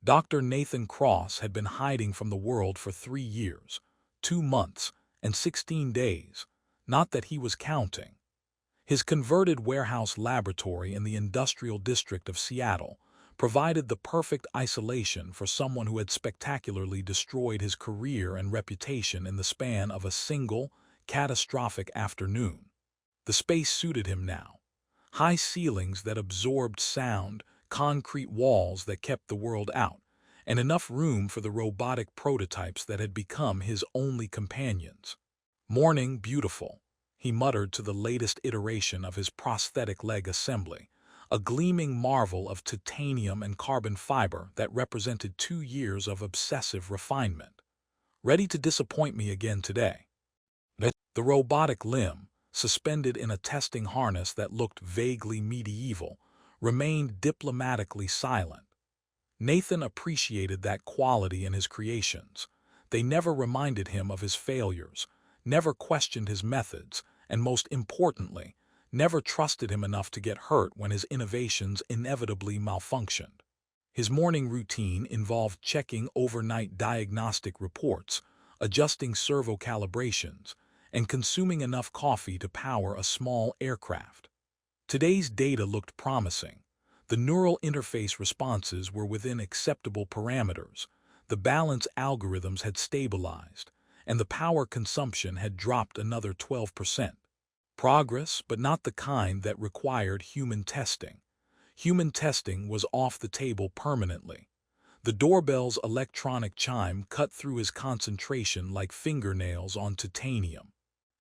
Dr. Nathan Cross had been hiding from the world for 3 years, 2 months, and 16 days, not that he was counting. His converted warehouse laboratory in the industrial district of Seattle provided the perfect isolation for someone who had spectacularly destroyed his career and reputation in the span of a single, catastrophic afternoon. The space suited him now. High ceilings that absorbed sound, concrete walls that kept the world out, and enough room for the robotic prototypes that had become his only companions. "Morning, beautiful," he muttered to the latest iteration of his prosthetic leg assembly, a gleaming marvel of titanium and carbon fiber that represented 2 years of obsessive refinement. "Ready to disappoint me again today?" The robotic limb, suspended in a testing harness that looked vaguely medieval, remained diplomatically silent. Nathan appreciated that quality in his creations. They never reminded him of his failures, never questioned his methods, and most importantly, never trusted him enough to get hurt when his innovations inevitably malfunctioned. His morning routine involved checking overnight diagnostic reports, adjusting servo calibrations, and consuming enough coffee to power a small aircraft. Today's data looked promising. The neural interface responses were within acceptable parameters, the balance algorithms had stabilized, and the power consumption had dropped another 12%. Progress, but not the kind that required human testing. Human testing was off the table permanently. The doorbell's electronic chime cut through his concentration like fingernails on titanium.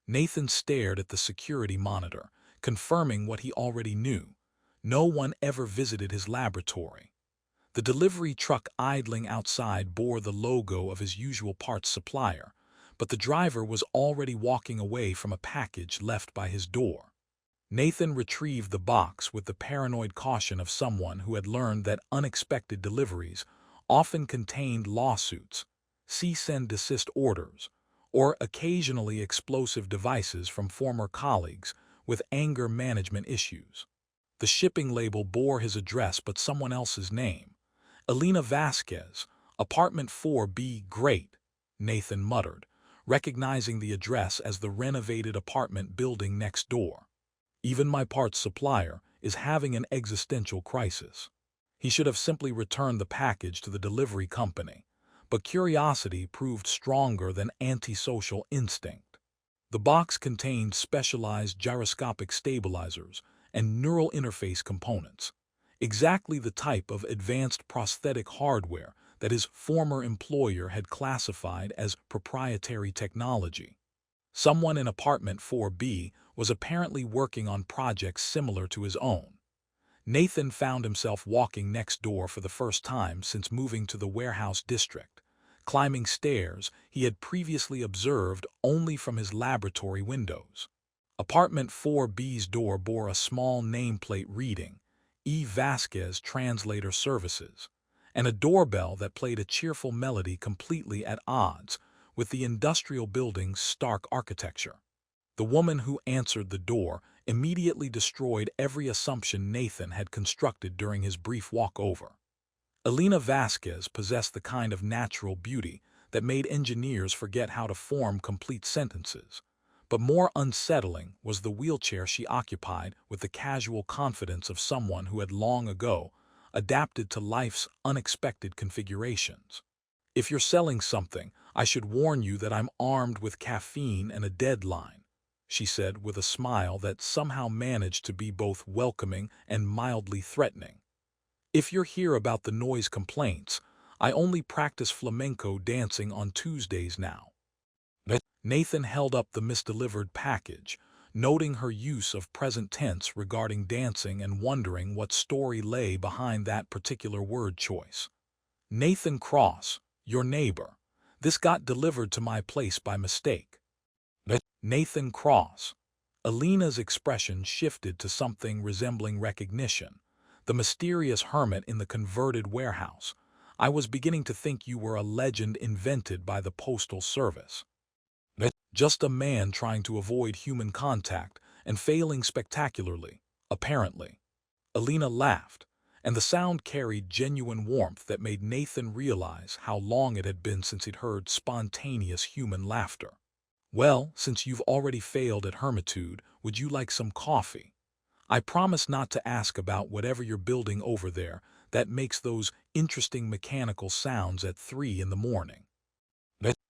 Nathan stared at the security monitor, confirming what he already knew. No one ever visited his laboratory. The delivery truck idling outside bore the logo of his usual parts supplier, but the driver was already walking away from a package left by his door. Nathan retrieved the box with the paranoid caution of someone who had learned that unexpected deliveries often contained lawsuits, cease and desist orders, or occasionally explosive devices from former colleagues with anger management issues. The shipping label bore his address but someone else's name. "Elena Vasquez, apartment 4B, great," Nathan muttered, recognizing the address as the renovated apartment building next door. "Even my parts supplier is having an existential crisis." He should have simply returned the package to the delivery company, but curiosity proved stronger than antisocial instinct. The box contained specialized gyroscopic stabilizers and neural interface components, exactly the type of advanced prosthetic hardware that his former employer had classified as proprietary technology. Someone in apartment 4B was apparently working on projects similar to his own. Nathan found himself walking next door for the first time since moving to the warehouse district, climbing stairs he had previously observed only from his laboratory windows. Apartment 4B's door bore a small nameplate reading, E. Vasquez Translator Services, and a doorbell that played a cheerful melody completely at odds with the industrial building's stark architecture. The woman who answered the door immediately destroyed every assumption Nathan had constructed during his brief walk over. Elena Vasquez possessed the kind of natural beauty that made engineers forget how to form complete sentences, but more unsettling was the wheelchair she occupied with the casual confidence of someone who had long ago adapted to life's unexpected configurations. "If you're selling something, I should warn you that I'm armed with caffeine and a deadline," she said with a smile that somehow managed to be both welcoming and mildly threatening. "If you're here about the noise complaints, I only practice flamenco dancing on Tuesdays now." Nathan held up the misdelivered package, noting her use of present tense regarding dancing and wondering what story lay behind that particular word choice. "Nathan Cross, your neighbor. This got delivered to my place by mistake." Nathan Cross. Elena's expression shifted to something resembling recognition. "The mysterious hermit in the converted warehouse. I was beginning to think you were a legend invented by the Postal Service." "Just a man trying to avoid human contact and failing spectacularly, apparently." Elena laughed, and the sound carried genuine warmth that made Nathan realize how long it had been since he'd heard spontaneous human laughter. "Well, since you've already failed at hermitude, would you like some coffee? I promise not to ask about whatever you're building over there that makes those interesting mechanical sounds at 3 in the morning."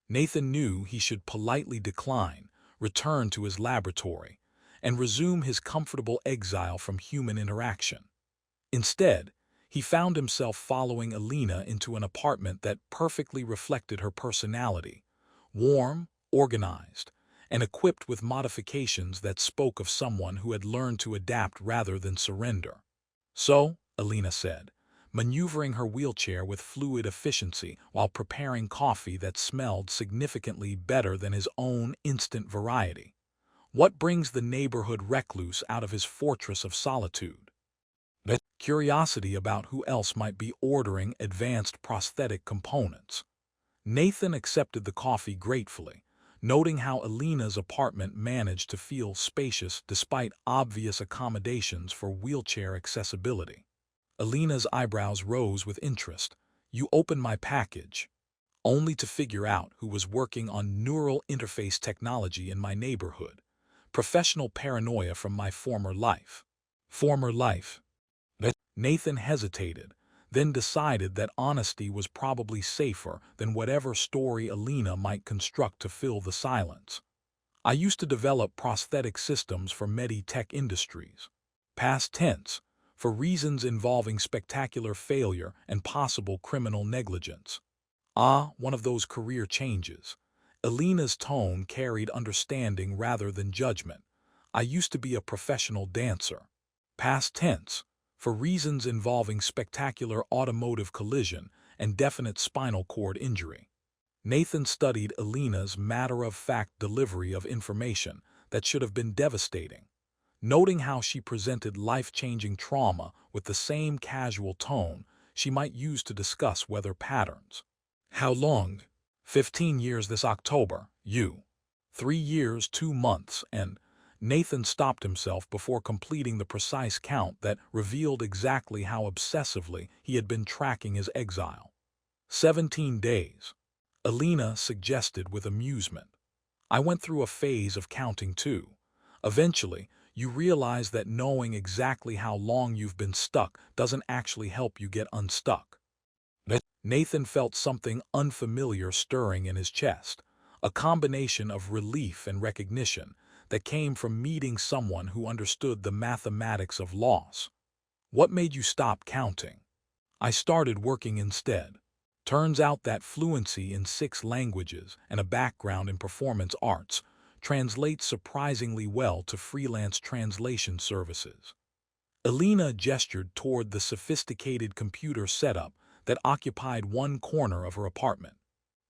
Nathan knew he should politely decline, return to his laboratory, and resume his comfortable exile from human interaction. Instead, he found himself following Alina into an apartment that perfectly reflected her personality: warm, organized, and equipped with modifications that spoke of someone who had learned to adapt rather than surrender. "So," Alina said, maneuvering her wheelchair with fluid efficiency while preparing coffee that smelled significantly better than his own instant variety, "what brings the neighborhood recluse out of his fortress of solitude?" Curiosity about who else might be ordering advanced prosthetic components. Nathan accepted the coffee gratefully, noting how Alina's apartment managed to feel spacious despite obvious accommodations for wheelchair accessibility. Alina's eyebrows rose with interest. "You opened my package," only to figure out who was working on neural interface technology in my neighborhood. Professional paranoia from my former life. Former life. Nathan hesitated, then decided that honesty was probably safer than whatever story Alina might construct to fill the silence. "I used to develop prosthetic systems for Meditech Industries." Past tense, for reasons involving spectacular failure and possible criminal negligence. "Ah, one of those career changes." Alina's tone carried understanding rather than judgment. "I used to be a professional dancer." Past tense, for reasons involving spectacular automotive collision and definite spinal cord injury. Nathan studied Alina's matter-of-fact delivery of information that should have been devastating, noting how she presented life-changing trauma with the same casual tone she might use to discuss weather patterns. "How long?" 15 years this October. "You." 3 years, 2 months, and Nathan stopped himself before completing the precise count that revealed exactly how obsessively he had been tracking his exile. 17 days. Alina suggested with amusement. "I went through a phase of counting too. Eventually, you realize that knowing exactly how long you've been stuck doesn't actually help you get unstuck." Nathan felt something unfamiliar stirring in his chest, a combination of relief and recognition that came from meeting someone who understood the mathematics of loss. "What made you stop counting?" "I started working instead." Turns out that fluency in 6 languages and a background in performance arts translates surprisingly well to freelance translation services. Alina gestured toward the sophisticated computer setup that occupied one corner of her apartment.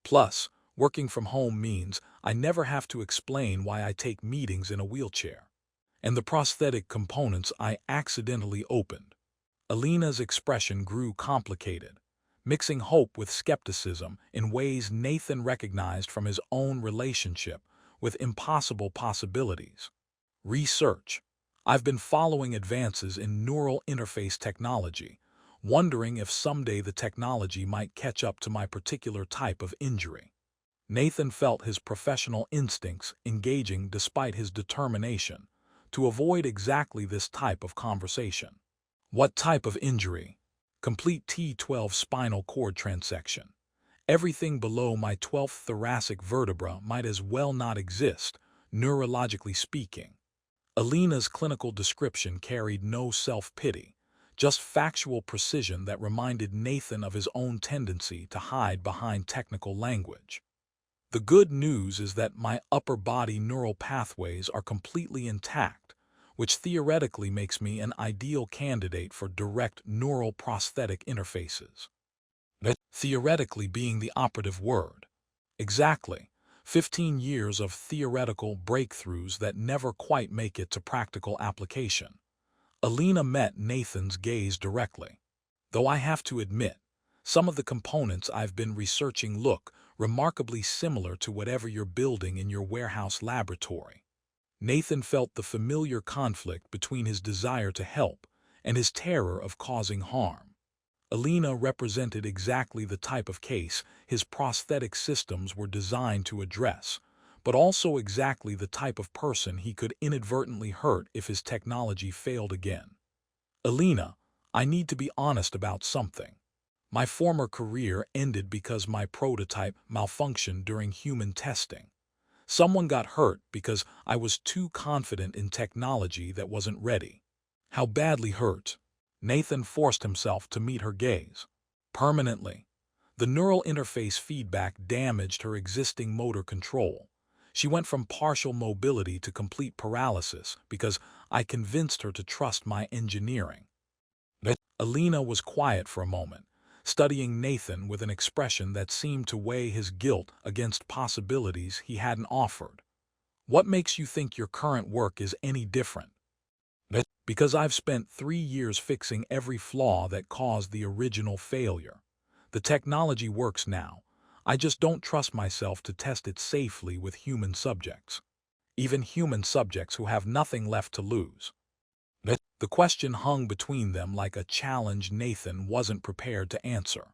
"Plus, working from home means I never have to explain why I take meetings in a wheelchair. And the prosthetic components I accidentally opened." Alina's expression grew complicated, mixing hope with skepticism in ways Nathan recognized from his own relationship with impossible possibilities. "Research. I've been following advances in neural interface technology, wondering if someday the technology might catch up to my particular type of injury." Nathan felt his professional instincts engaging despite his determination to avoid exactly this type of conversation. "What type of injury?" "Complete T12 spinal cord transection. Everything below my 12th thoracic vertebra might as well not exist, neurologically speaking." Alina's clinical description carried no self-pity, just factual precision that reminded Nathan of his own tendency to hide behind technical language. "The good news is that my upper body neural pathways are completely intact, which theoretically makes me an ideal candidate for direct neural prosthetic interfaces." Theoretically being the operative word. Exactly. 15 years of theoretical breakthroughs that never quite make it to practical application. Alina met Nathan's gaze directly. "Though I have to admit, some of the components I've been researching look remarkably similar to whatever you're building in your warehouse laboratory." Nathan felt the familiar conflict between his desire to help and his terror of causing harm. Alina represented exactly the type of case his prosthetic systems were designed to address, but also exactly the type of person he could inadvertently hurt if his technology failed again. Alina, I need to be honest about something. My former career ended because my prototype malfunctioned during human testing. Someone got hurt because I was too confident in technology that wasn't ready. How badly hurt? Nathan forced himself to meet her gaze. Permanently. The neural interface feedback damaged her existing motor control. She went from partial mobility to complete paralysis because I convinced her to trust my engineering. Alina was quiet for a moment, studying Nathan with an expression that seemed to weigh his guilt against possibilities he hadn't offered. What makes you think your current work is any different? Because I've spent 3 years fixing every flaw that caused the original failure. The technology works now. I just don't trust myself to test it safely with human subjects. Even human subjects who have nothing left to lose. The question hung between them like a challenge Nathan wasn't prepared to answer.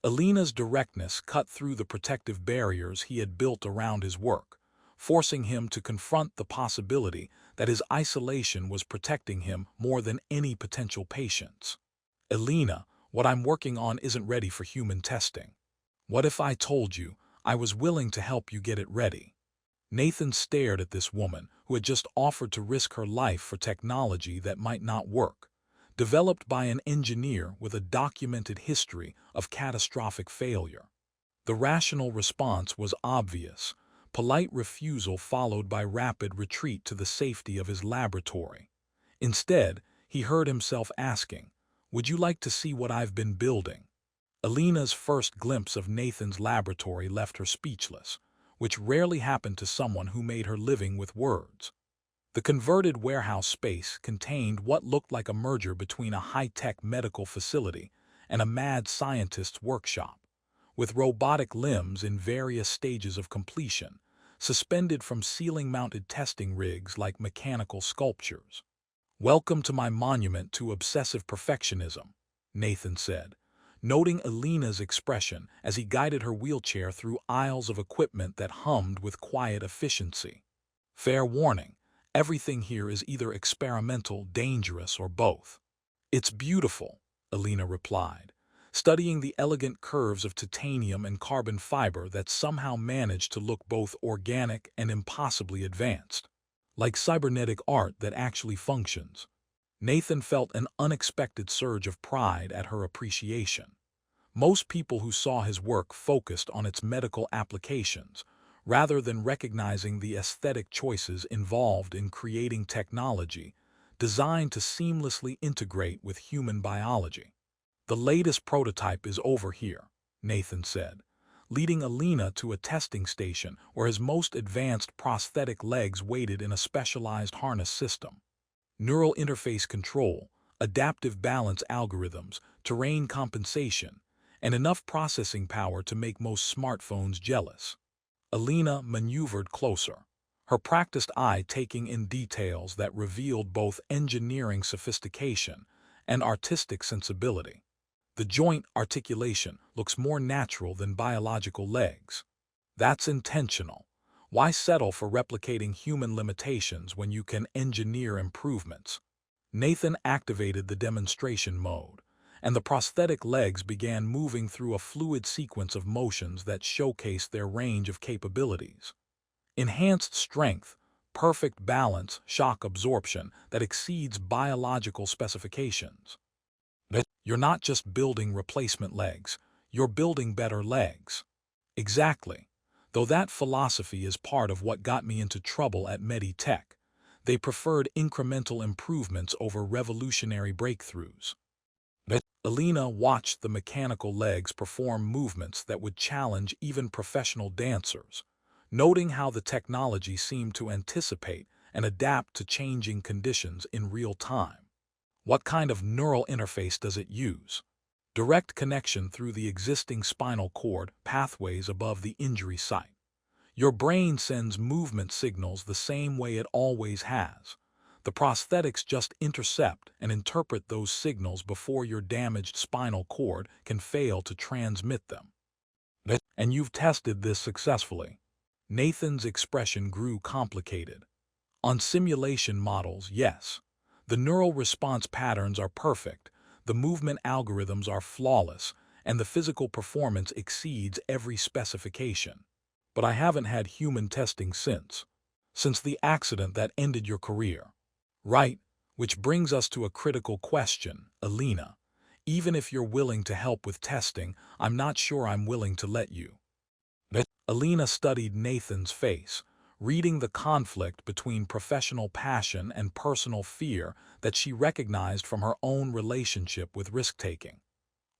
Alina's directness cut through the protective barriers he had built around his work, forcing him to confront the possibility that his isolation was protecting him more than any potential patients. Alina, what I'm working on isn't ready for human testing. What if I told you I was willing to help you get it ready? Nathan stared at this woman who had just offered to risk her life for technology that might not work, developed by an engineer with a documented history of catastrophic failure. The rational response was obvious, polite refusal followed by rapid retreat to the safety of his laboratory. Instead, he heard himself asking, "Would you like to see what I've been building?" Alina's first glimpse of Nathan's laboratory left her speechless, which rarely happened to someone who made her living with words. The converted warehouse space contained what looked like a merger between a high-tech medical facility and a mad scientist's workshop, with robotic limbs in various stages of completion, suspended from ceiling-mounted testing rigs like mechanical sculptures. "Welcome to my monument to obsessive perfectionism," Nathan said, noting Alina's expression as he guided her wheelchair through aisles of equipment that hummed with quiet efficiency. "Fair warning, everything here is either experimental, dangerous, or both." "It's beautiful," Alina replied, studying the elegant curves of titanium and carbon fiber that somehow managed to look both organic and impossibly advanced. Like cybernetic art that actually functions. Nathan felt an unexpected surge of pride at her appreciation. Most people who saw his work focused on its medical applications, rather than recognizing the aesthetic choices involved in creating technology designed to seamlessly integrate with human biology. "The latest prototype is over here," Nathan said, leading Alina to a testing station where his most advanced prosthetic legs waited in a specialized harness system. Neural interface control, adaptive balance algorithms, terrain compensation, and enough processing power to make most smartphones jealous. Alina maneuvered closer, her practiced eye taking in details that revealed both engineering sophistication and artistic sensibility. The joint articulation looks more natural than biological legs. That's intentional. Why settle for replicating human limitations when you can engineer improvements? Nathan activated the demonstration mode, and the prosthetic legs began moving through a fluid sequence of motions that showcased their range of capabilities. Enhanced strength, perfect balance, shock absorption that exceeds biological specifications. You're not just building replacement legs, you're building better legs. Exactly. Though that philosophy is part of what got me into trouble at Meditech. They preferred incremental improvements over revolutionary breakthroughs. Alina watched the mechanical legs perform movements that would challenge even professional dancers, noting how the technology seemed to anticipate and adapt to changing conditions in real time. What kind of neural interface does it use? Direct connection through the existing spinal cord pathways above the injury site. Your brain sends movement signals the same way it always has. The prosthetics just intercept and interpret those signals before your damaged spinal cord can fail to transmit them. And you've tested this successfully. Nathan's expression grew complicated. On simulation models, yes. The neural response patterns are perfect, the movement algorithms are flawless, and the physical performance exceeds every specification. But I haven't had human testing since the accident that ended your career. Right, which brings us to a critical question, Alina. Even if you're willing to help with testing, I'm not sure I'm willing to let you. Alina studied Nathan's face, reading the conflict between professional passion and personal fear that she recognized from her own relationship with risk-taking.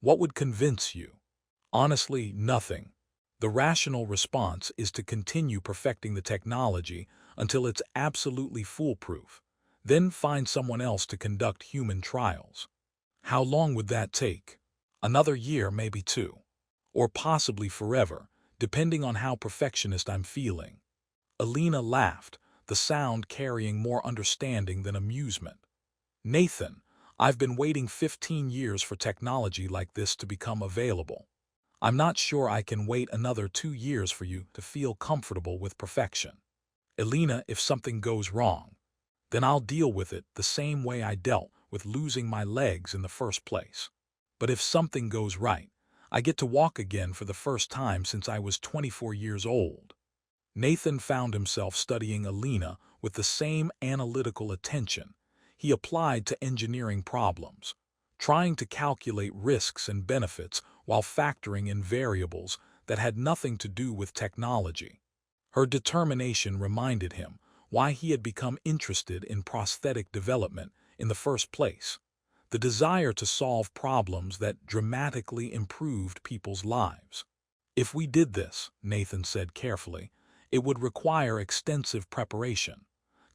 What would convince you? Honestly, nothing. The rational response is to continue perfecting the technology until it's absolutely foolproof, then find someone else to conduct human trials. How long would that take? Another year, maybe two. Or possibly forever, depending on how perfectionist I'm feeling. Alina laughed, the sound carrying more understanding than amusement. Nathan, I've been waiting 15 years for technology like this to become available. I'm not sure I can wait another 2 years for you to feel comfortable with perfection. Alina, if something goes wrong, then I'll deal with it the same way I dealt with losing my legs in the first place. But if something goes right, I get to walk again for the first time since I was 24 years old. Nathan found himself studying Alina with the same analytical attention he applied to engineering problems, trying to calculate risks and benefits while factoring in variables that had nothing to do with technology. Her determination reminded him why he had become interested in prosthetic development in the first place. The desire to solve problems that dramatically improved people's lives. If we did this, Nathan said carefully, it would require extensive preparation.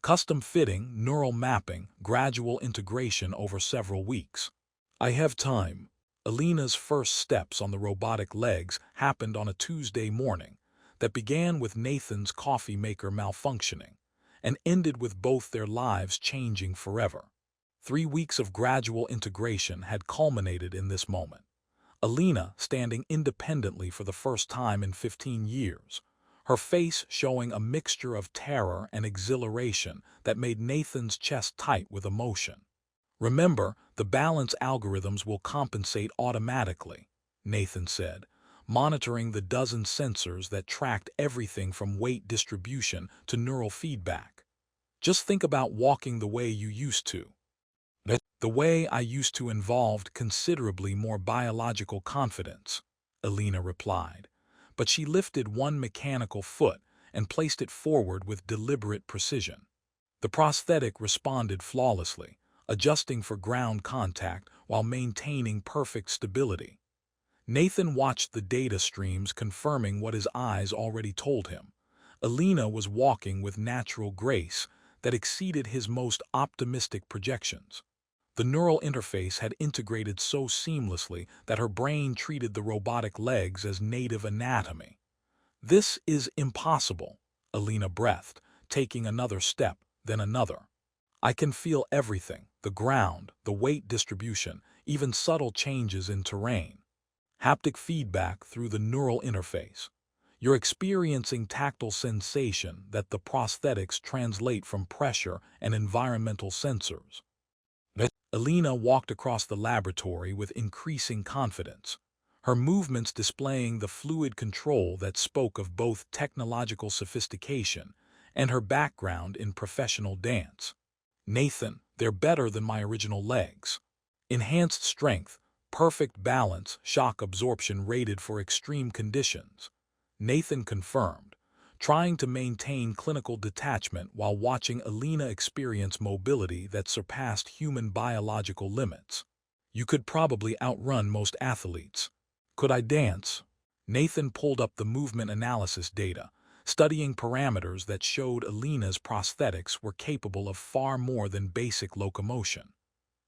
Custom fitting, neural mapping, gradual integration over several weeks. I have time. Alina's first steps on the robotic legs happened on a Tuesday morning that began with Nathan's coffee maker malfunctioning and ended with both their lives changing forever. 3 weeks of gradual integration had culminated in this moment. Alina standing independently for the first time in 15 years, her face showing a mixture of terror and exhilaration that made Nathan's chest tight with emotion. Remember, the balance algorithms will compensate automatically, Nathan said, monitoring the dozen sensors that tracked everything from weight distribution to neural feedback. Just think about walking the way you used to. The way I used to involved considerably more biological confidence, Alina replied, but she lifted one mechanical foot and placed it forward with deliberate precision. The prosthetic responded flawlessly, adjusting for ground contact while maintaining perfect stability. Nathan watched the data streams confirming what his eyes already told him. Alina was walking with natural grace that exceeded his most optimistic projections. The neural interface had integrated so seamlessly that her brain treated the robotic legs as native anatomy. This is impossible, Alina breathed, taking another step, then another. I can feel everything, the ground, the weight distribution, even subtle changes in terrain. Haptic feedback through the neural interface. You're experiencing tactile sensation that the prosthetics translate from pressure and environmental sensors. Alina walked across the laboratory with increasing confidence, her movements displaying the fluid control that spoke of both technological sophistication and her background in professional dance. Nathan, they're better than my original legs. Enhanced strength, perfect balance, shock absorption rated for extreme conditions. Nathan confirmed, trying to maintain clinical detachment while watching Alina experience mobility that surpassed human biological limits. You could probably outrun most athletes. Could I dance? Nathan pulled up the movement analysis data, studying parameters that showed Alina's prosthetics were capable of far more than basic locomotion.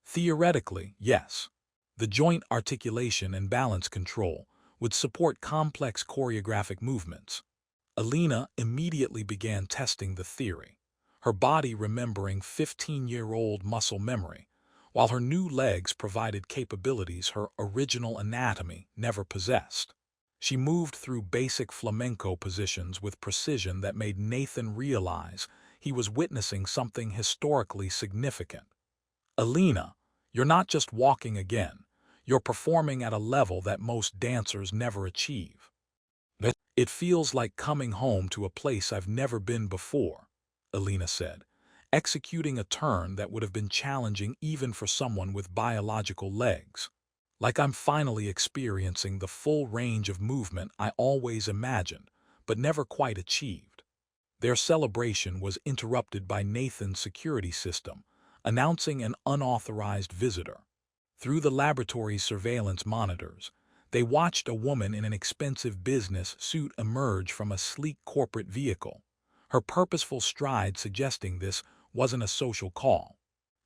Theoretically, yes. The joint articulation and balance control would support complex choreographic movements. Alina immediately began testing the theory. her body remembering 15-year-old muscle memory, while her new legs provided capabilities her original anatomy never possessed. She moved through basic flamenco positions with precision that made Nathan realize he was witnessing something historically significant. Alina, you're not just walking again, you're performing at a level that most dancers never achieve. It feels like coming home to a place I've never been before, Alina said, executing a turn that would have been challenging even for someone with biological legs. Like I'm finally experiencing the full range of movement I always imagined, but never quite achieved. Their celebration was interrupted by Nathan's security system, announcing an unauthorized visitor. Through the laboratory's surveillance monitors, they watched a woman in an expensive business suit emerge from a sleek corporate vehicle, her purposeful stride suggesting this wasn't a social call.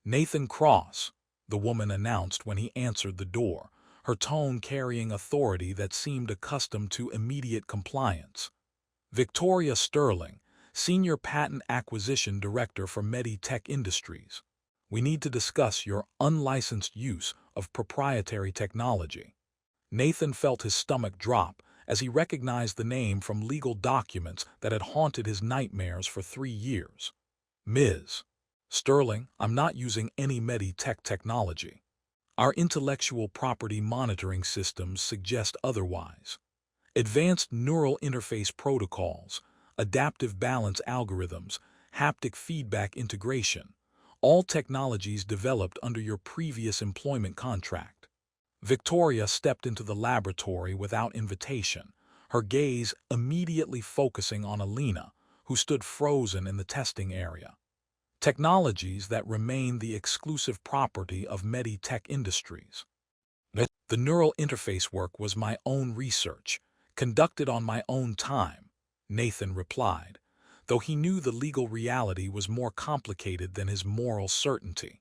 "Nathan Cross," the woman announced when he answered the door, her tone carrying authority that seemed accustomed to immediate compliance. "Victoria Sterling, Senior Patent Acquisition Director for Meditech Industries. We need to discuss your unlicensed use of proprietary technology." Nathan felt his stomach drop as he recognized the name from legal documents that had haunted his nightmares for 3 years. "Ms. Sterling, I'm not using any Meditech technology. Our intellectual property monitoring systems suggest otherwise. Advanced neural interface protocols, adaptive balance algorithms, haptic feedback integration, all technologies developed under your previous employment contract." Victoria stepped into the laboratory without invitation, her gaze immediately focusing on Alina, who stood frozen in the testing area. "Technologies that remain the exclusive property of Meditech Industries. The neural interface work was my own research, conducted on my own time," Nathan replied, though he knew the legal reality was more complicated than his moral certainty.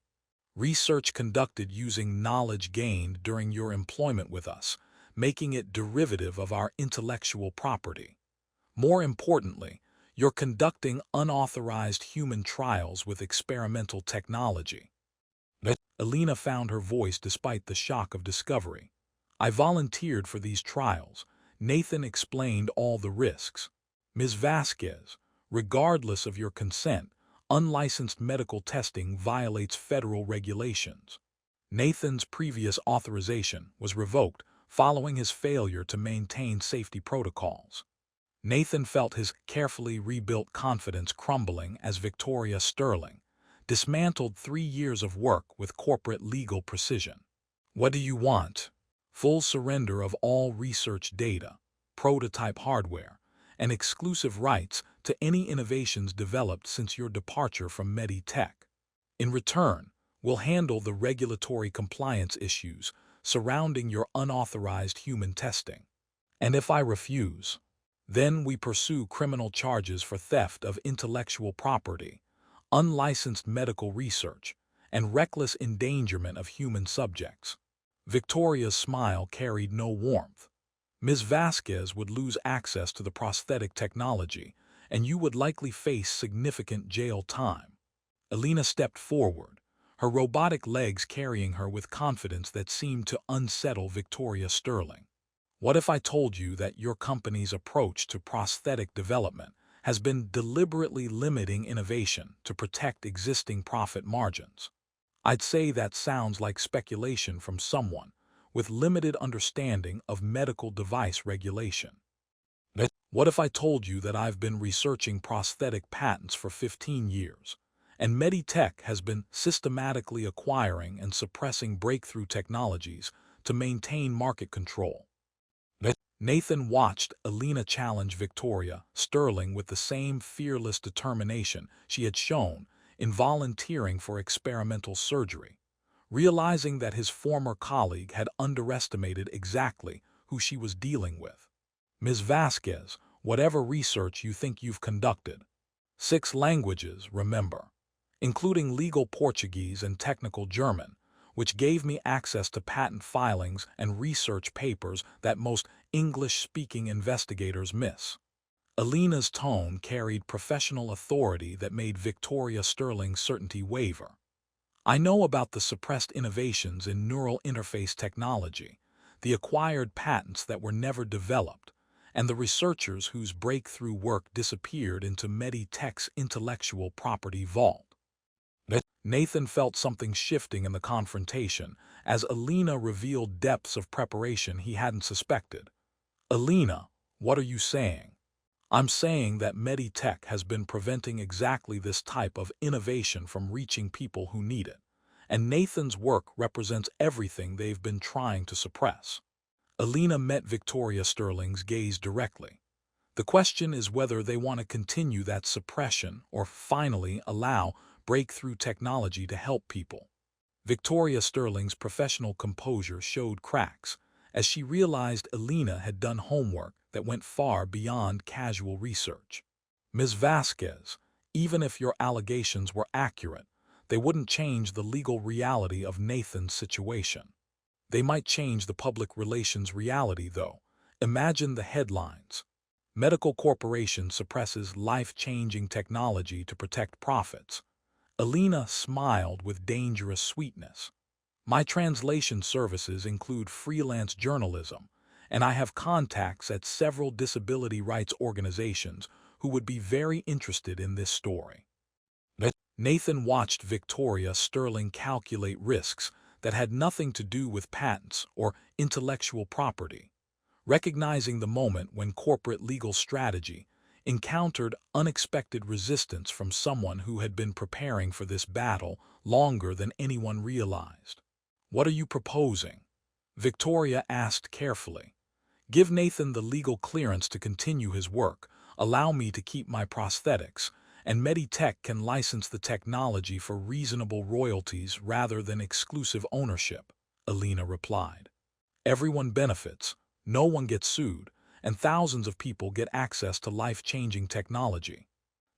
"Research conducted using knowledge gained during your employment with us, making it derivative of our intellectual property. More importantly, you're conducting unauthorized human trials with experimental technology." Alina found her voice despite the shock of discovery. "I volunteered for these trials." Nathan explained all the risks. "Ms. Vasquez, regardless of your consent, unlicensed medical testing violates federal regulations." Nathan's previous authorization was revoked following his failure to maintain safety protocols. Nathan felt his carefully rebuilt confidence crumbling as Victoria Sterling dismantled 3 years of work with corporate legal precision. "What do you want?" "Full surrender of all research data, prototype hardware, and exclusive rights to any innovations developed since your departure from Meditech. In return, we'll handle the regulatory compliance issues surrounding your unauthorized human testing. And if I refuse, then we pursue criminal charges for theft of intellectual property, unlicensed medical research, and reckless endangerment of human subjects." Victoria's smile carried no warmth. "Ms. Vasquez would lose access to the prosthetic technology, and you would likely face significant jail time." Alina stepped forward, her robotic legs carrying her with confidence that seemed to unsettle Victoria Sterling. "What if I told you that your company's approach to prosthetic development has been deliberately limiting innovation to protect existing profit margins?" I'd say that sounds like speculation from someone with limited understanding of medical device regulation. "What if I told you that I've been researching prosthetic patents for 15 years, and Meditech has been systematically acquiring and suppressing breakthrough technologies to maintain market control?" Nathan watched Alina challenge Victoria Sterling with the same fearless determination she had shown in volunteering for experimental surgery, realizing that his former colleague had underestimated exactly who she was dealing with. "Ms. Vasquez, whatever research you think you've conducted, 6 languages, remember, including legal Portuguese and technical German, which gave me access to patent filings and research papers that most English-speaking investigators miss. Alina's tone carried professional authority that made Victoria Sterling's certainty waver. I know about the suppressed innovations in neural interface technology, the acquired patents that were never developed, and the researchers whose breakthrough work disappeared into Meditech's intellectual property vault. Nathan felt something shifting in the confrontation as Alina revealed depths of preparation he hadn't suspected. Alina, what are you saying? I'm saying that Meditech has been preventing exactly this type of innovation from reaching people who need it, and Nathan's work represents everything they've been trying to suppress. Alina met Victoria Sterling's gaze directly. The question is whether they want to continue that suppression or finally allow breakthrough technology to help people. Victoria Sterling's professional composure showed cracks as she realized Alina had done homework that went far beyond casual research. Ms. Vasquez, even if your allegations were accurate, they wouldn't change the legal reality of Nathan's situation. They might change the public relations reality, though. Imagine the headlines. Medical corporation suppresses life-changing technology to protect profits. Alina smiled with dangerous sweetness. My translation services include freelance journalism, and I have contacts at several disability rights organizations who would be very interested in this story. Nathan watched Victoria Sterling calculate risks that had nothing to do with patents or intellectual property, recognizing the moment when corporate legal strategy encountered unexpected resistance from someone who had been preparing for this battle longer than anyone realized. What are you proposing? Victoria asked carefully. Give Nathan the legal clearance to continue his work, allow me to keep my prosthetics, and Meditech can license the technology for reasonable royalties rather than exclusive ownership, Alina replied. Everyone benefits, no one gets sued, and thousands of people get access to life-changing technology.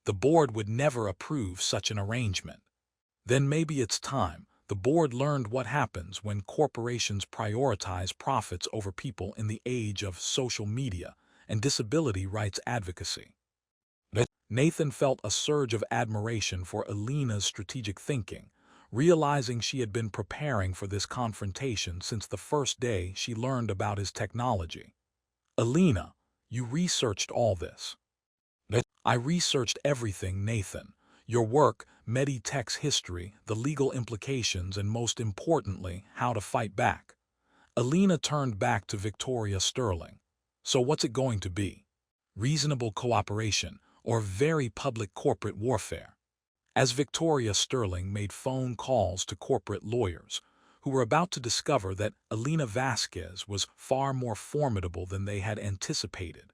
The board would never approve such an arrangement. Then maybe it's time. The board learned what happens when corporations prioritize profits over people in the age of social media and disability rights advocacy. Nathan felt a surge of admiration for Alina's strategic thinking, realizing she had been preparing for this confrontation since the first day she learned about his technology. Alina, you researched all this. I researched everything, Nathan. Your work, Meditech's history, the legal implications, and most importantly, how to fight back. Alina turned back to Victoria Sterling. So what's it going to be? Reasonable cooperation or very public corporate warfare? As Victoria Sterling made phone calls to corporate lawyers, who were about to discover that Alina Vasquez was far more formidable than they had anticipated,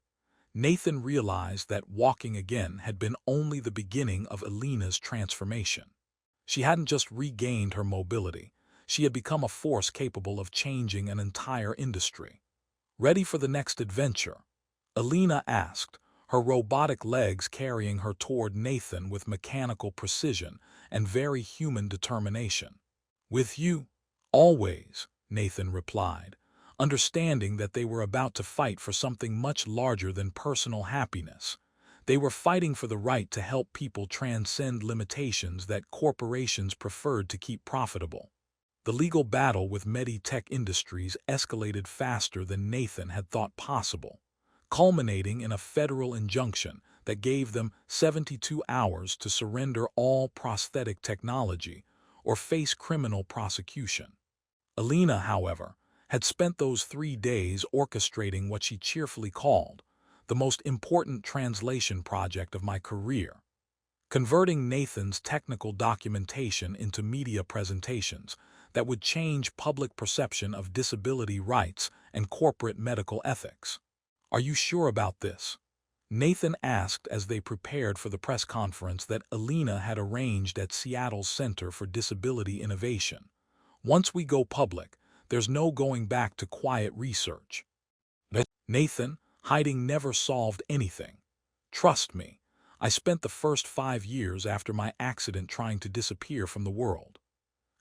Nathan realized that walking again had been only the beginning of Alina's transformation. She hadn't just regained her mobility, she had become a force capable of changing an entire industry. Ready for the next adventure? Alina asked, her robotic legs carrying her toward Nathan with mechanical precision and very human determination. With you, always, Nathan replied, understanding that they were about to fight for something much larger than personal happiness. They were fighting for the right to help people transcend limitations that corporations preferred to keep profitable. The legal battle with Meditech Industries escalated faster than Nathan had thought possible, culminating in a federal injunction that gave them 72 hours to surrender all prosthetic technology or face criminal prosecution. Alina, however, had spent those 3 days orchestrating what she cheerfully called the most important translation project of my career, converting Nathan's technical documentation into media presentations that would change public perception of disability rights and corporate medical ethics. Are you sure about this? Nathan asked as they prepared for the press conference that Alina had arranged at Seattle's Center for Disability Innovation. Once we go public, there's no going back to quiet research. Nathan, hiding never solved anything. Trust me, I spent the first 5 years after my accident trying to disappear from the world.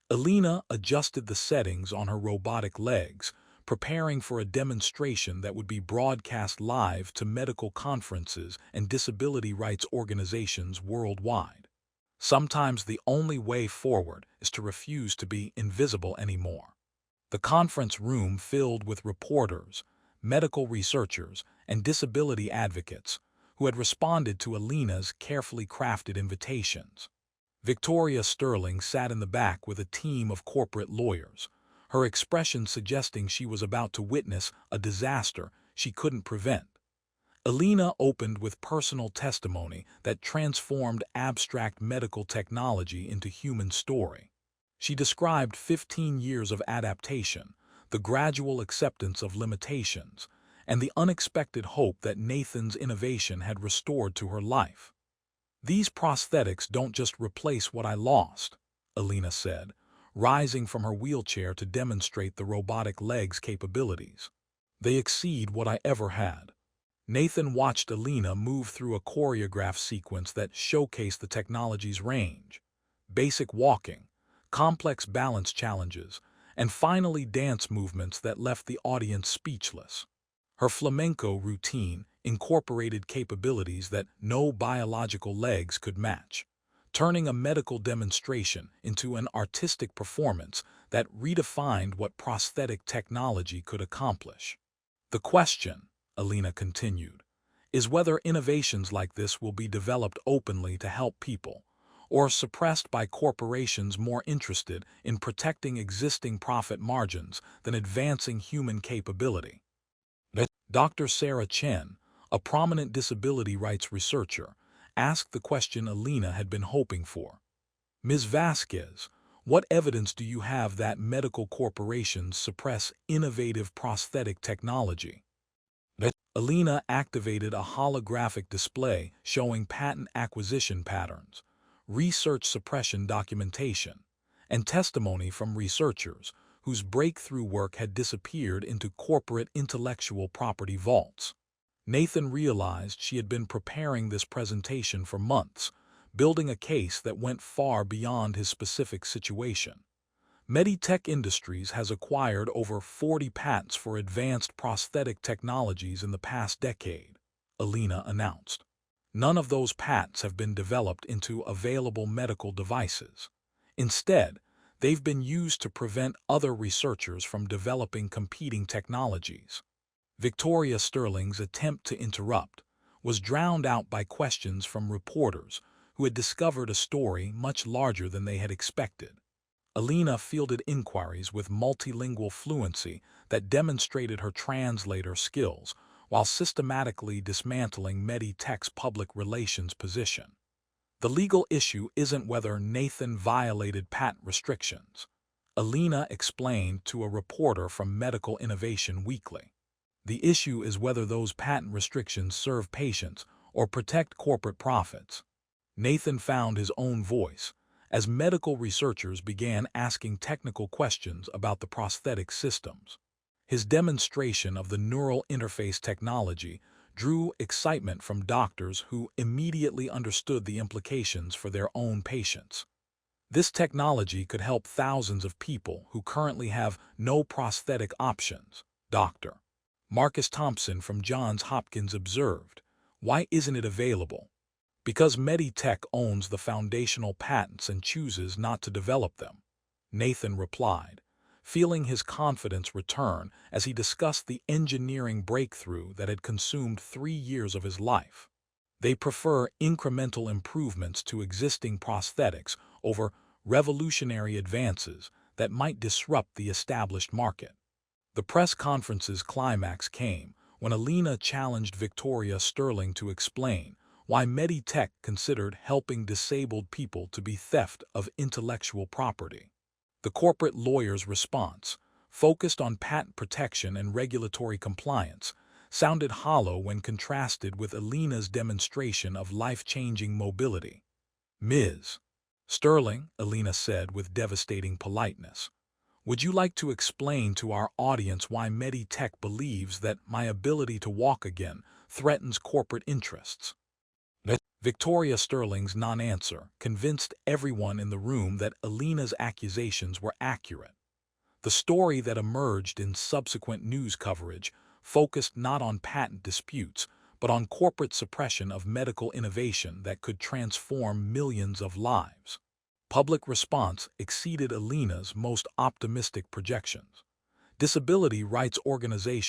Alina adjusted the settings on her robotic legs, preparing for a demonstration that would be broadcast live to medical conferences and disability rights organizations worldwide. Sometimes the only way forward is to refuse to be invisible anymore. The conference room filled with reporters, medical researchers, and disability advocates who had responded to Alina's carefully crafted invitations. Victoria Sterling sat in the back with a team of corporate lawyers, her expression suggesting she was about to witness a disaster she couldn't prevent. Alina opened with personal testimony that transformed abstract medical technology into human story. She described 15 years of adaptation, the gradual acceptance of limitations, and the unexpected hope that Nathan's innovation had restored to her life. "These prosthetics don't just replace what I lost," Alina said, rising from her wheelchair to demonstrate the robotic leg's capabilities. "They exceed what I ever had." Nathan watched Alina move through a choreographed sequence that showcased the technology's range. Basic walking, complex balance challenges, and finally dance movements that left the audience speechless. Her flamenco routine incorporated capabilities that no biological legs could match, turning a medical demonstration into an artistic performance that redefined what prosthetic technology could accomplish. "The question," Alina continued, "is whether innovations like this will be developed openly to help people, or suppressed by corporations more interested in protecting existing profit margins than advancing human capability." Dr. Sarah Chen, a prominent disability rights researcher, asked the question Alina had been hoping for. "Ms. Vasquez, what evidence do you have that medical corporations suppress innovative prosthetic technology?" Alina activated a holographic display showing patent acquisition patterns, research suppression documentation, and testimony from researchers whose breakthrough work had disappeared into corporate intellectual property vaults. Nathan realized she had been preparing this presentation for months, building a case that went far beyond his specific situation. Meditech Industries has acquired over 40 patents for advanced prosthetic technologies in the past decade, Alina announced. None of those patents have been developed into available medical devices. Instead, they've been used to prevent other researchers from developing competing technologies. Victoria Sterling's attempt to interrupt was drowned out by questions from reporters who had discovered a story much larger than they had expected. Alina fielded inquiries with multilingual fluency that demonstrated her translator skills while systematically dismantling Meditech's public relations position. "The legal issue isn't whether Nathan violated patent restrictions," Alina explained to a reporter from Medical Innovation Weekly. "The issue is whether those patent restrictions serve patients or protect corporate profits." Nathan found his own voice as medical researchers began asking technical questions about the prosthetic systems. His demonstration of the neural interface technology drew excitement from doctors who immediately understood the implications for their own patients. This technology could help thousands of people who currently have no prosthetic options, Dr. Marcus Thompson from Johns Hopkins observed. "Why isn't it available?" "Because Meditech owns the foundational patents and chooses not to develop them," Nathan replied, feeling his confidence return as he discussed the engineering breakthrough that had consumed 3 years of his life. "They prefer incremental improvements to existing prosthetics over revolutionary advances that might disrupt the established market." The press conference's climax came when Alina challenged Victoria Sterling to explain why Meditech considered helping disabled people to be theft of intellectual property. The corporate lawyer's response, focused on patent protection and regulatory compliance, sounded hollow when contrasted with Alina's demonstration of life-changing mobility. "Ms. Sterling," Alina said with devastating politeness, "would you like to explain to our audience why Meditech believes that my ability to walk again threatens corporate interests?" Victoria Sterling's non-answer convinced everyone in the room that Alina's accusations were accurate. The story that emerged in subsequent news coverage focused not on patent disputes, but on corporate suppression of medical innovation that could transform millions of lives. Public response exceeded Alina's most optimistic projections. Disability rights organizations